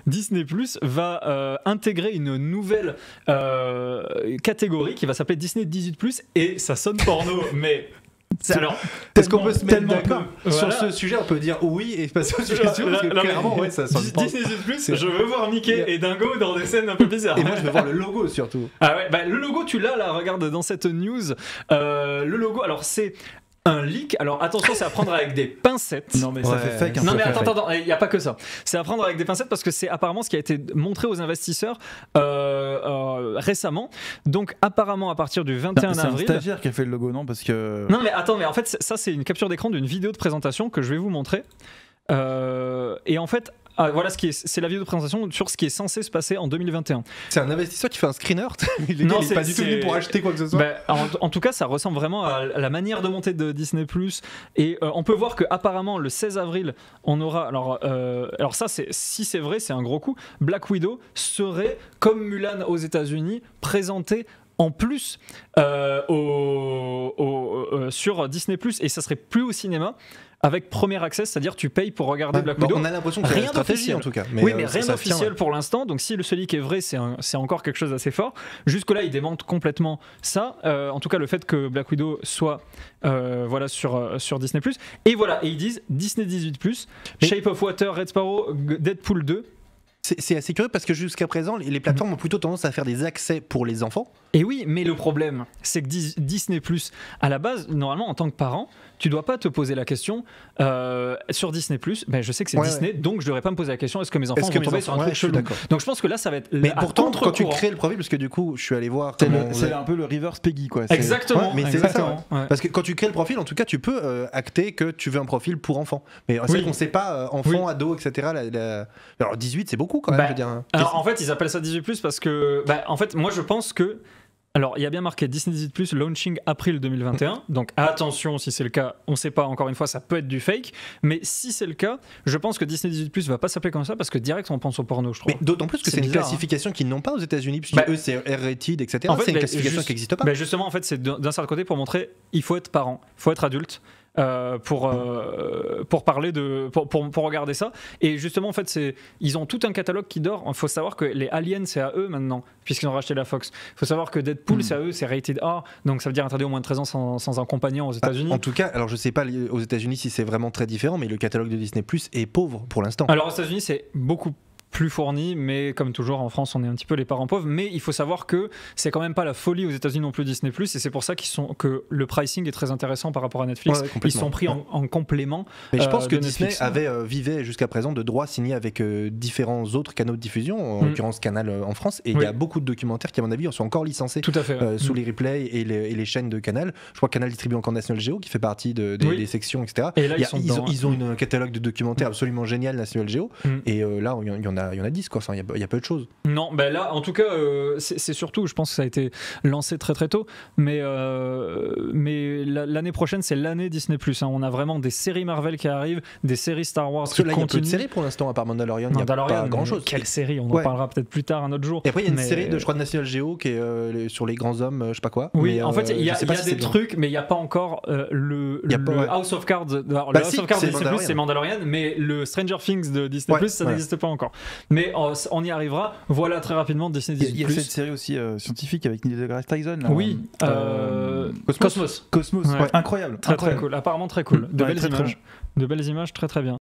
Disney Plus va intégrer une nouvelle catégorie qui va s'appeler Disney 18+, et ça sonne porno, mais... Alors, est-ce qu'on peut se mettre d'accord sur ce sujet? On peut dire oui et passer au sujet suivant, parce que clairement, ouais, ça sonne Disney 18+, je veux voir Mickey et Dingo dans des scènes un peu bizarres. Et moi, je veux voir le logo surtout. Ah ouais, bah, le logo, tu l'as là, regarde dans cette news. Le logo, alors c'est un leak. Alors attention, c'est à prendre avec des pincettes. Non mais ça fait fake. Non mais attends, il n'y a pas que ça. C'est à prendre avec des pincettes parce que c'est apparemment ce qui a été montré aux investisseurs récemment. Donc apparemment à partir du 21 avril. C'est un stagiaire qui a fait le logo, non? Parce que... Non mais attends, mais en fait ça c'est une capture d'écran d'une vidéo de présentation que je vais vous montrer. Et en fait... voilà, c'est la vidéo de présentation sur ce qui est censé se passer en 2021. C'est un investisseur qui fait un screener. Il n'est pas du tout venu pour acheter quoi que ce soit. Bah, en tout cas, ça ressemble vraiment à la manière de monter de Disney+. Et on peut voir qu'apparemment, le 16 avril, on aura... Alors ça, si c'est vrai, c'est un gros coup. Black Widow serait, comme Mulan aux États-Unis, présenté en plus sur Disney+, et ça serait plus au cinéma. Avec premier accès, c'est-à-dire tu payes pour regarder Black Widow. On a l'impression que c'est une stratégie en tout cas. Mais rien d'officiel pour l'instant. Donc si ce leak est vrai, c'est encore quelque chose d'assez fort. Jusque-là, il démente complètement ça. En tout cas, le fait que Black Widow soit sur Disney+. Et voilà, et ils disent Disney 18+, Shape of Water, Red Sparrow, Deadpool 2. C'est assez curieux parce que jusqu'à présent, les plateformes ont plutôt tendance à faire des accès pour les enfants. Et oui, mais le problème, c'est que Disney+, à la base, normalement, en tant que parent, tu dois pas te poser la question sur Disney+, ben, je sais que c'est Disney, donc je devrais pas me poser la question est-ce que mes enfants vont tomber sur un truc chelou. Donc je pense que là, ça va être... Mais pourtant, quand tu crées le profil, parce que du coup, je suis allé voir... C'est un peu le reverse Peggy, quoi. Exactement. Mais c'est ça. Parce que quand tu crées le profil, en tout cas, tu peux acter que tu veux un profil pour enfants. Mais c'est vrai qu'on sait pas, enfants, ados, etc. Alors 18, c'est beaucoup quand même, je veux dire. Alors en fait, ils appellent ça 18+, parce que... en fait, moi, je pense que... Alors, il y a bien marqué Disney 18+, launching avril 2021. Donc, attention, si c'est le cas, on ne sait pas, encore une fois, ça peut être du fake. Mais si c'est le cas, je pense que Disney 18+ va pas s'appeler comme ça parce que direct, on pense au porno, je trouve. Mais d'autant plus que c'est une classification qu'ils n'ont pas aux États-Unis, puisque eux, c'est R-rated, etc. En fait, c'est une classification qui n'existe pas. Justement, en fait, c'est d'un certain côté pour montrer il faut être parent, il faut être adulte. Pour parler pour regarder ça. Et justement, en fait, ils ont tout un catalogue qui dort. Il faut savoir que les Aliens, c'est à eux maintenant, puisqu'ils ont racheté la Fox. Il faut savoir que Deadpool, c'est à eux, c'est rated R, donc ça veut dire interdit au moins de 13 ans sans un compagnon aux États-Unis. En tout cas, alors je sais pas aux États-Unis si c'est vraiment très différent, mais le catalogue de Disney Plus est pauvre pour l'instant. Alors aux États-Unis, c'est beaucoup plus fourni, mais comme toujours en France on est un petit peu les parents pauvres, mais il faut savoir que c'est quand même pas la folie aux États-Unis non plus Disney+, et c'est pour ça que le pricing est très intéressant par rapport à Netflix. Ils sont pris en complément. Mais je pense que Disney vivait jusqu'à présent de droits signés avec différents autres canaux de diffusion, en l'occurrence Canal en France, et il y a beaucoup de documentaires qui à mon avis sont encore licencés. Tout à fait. Sous les replays et les chaînes de Canal. Je crois que Canal distribue encore National Geo qui fait partie des sections, etc. Et là, ils ont un catalogue de documentaires absolument génial, National Geo, et là il y en a 10 quoi. Enfin, il y a peu de choses. Non, ben là, en tout cas, c'est surtout, je pense que ça a été lancé très très tôt, mais l'année prochaine, c'est l'année Disney+. On a vraiment des séries Marvel qui arrivent, des séries Star Wars qui continuent. Il y a peu de séries pour l'instant, à part Mandalorian, il n'y a pas grand-chose. Quelle série? On en parlera peut-être plus tard un autre jour. Et après, il y a une série je crois, de National Geo qui est sur les grands hommes, je sais pas quoi. Oui, en fait, il y a des trucs, mais il n'y a pas encore le House of Cards. Le House of Cards de Disney+, c'est Mandalorian, mais le Stranger Things de Disney+, ça n'existe pas encore. Mais on y arrivera. Voilà, très rapidement, Disney 18+. Il y a cette série aussi scientifique avec Neil deGrasse Tyson. Là, oui, Cosmos. Incroyable. Très cool. Apparemment très cool. De belles images, très très bien.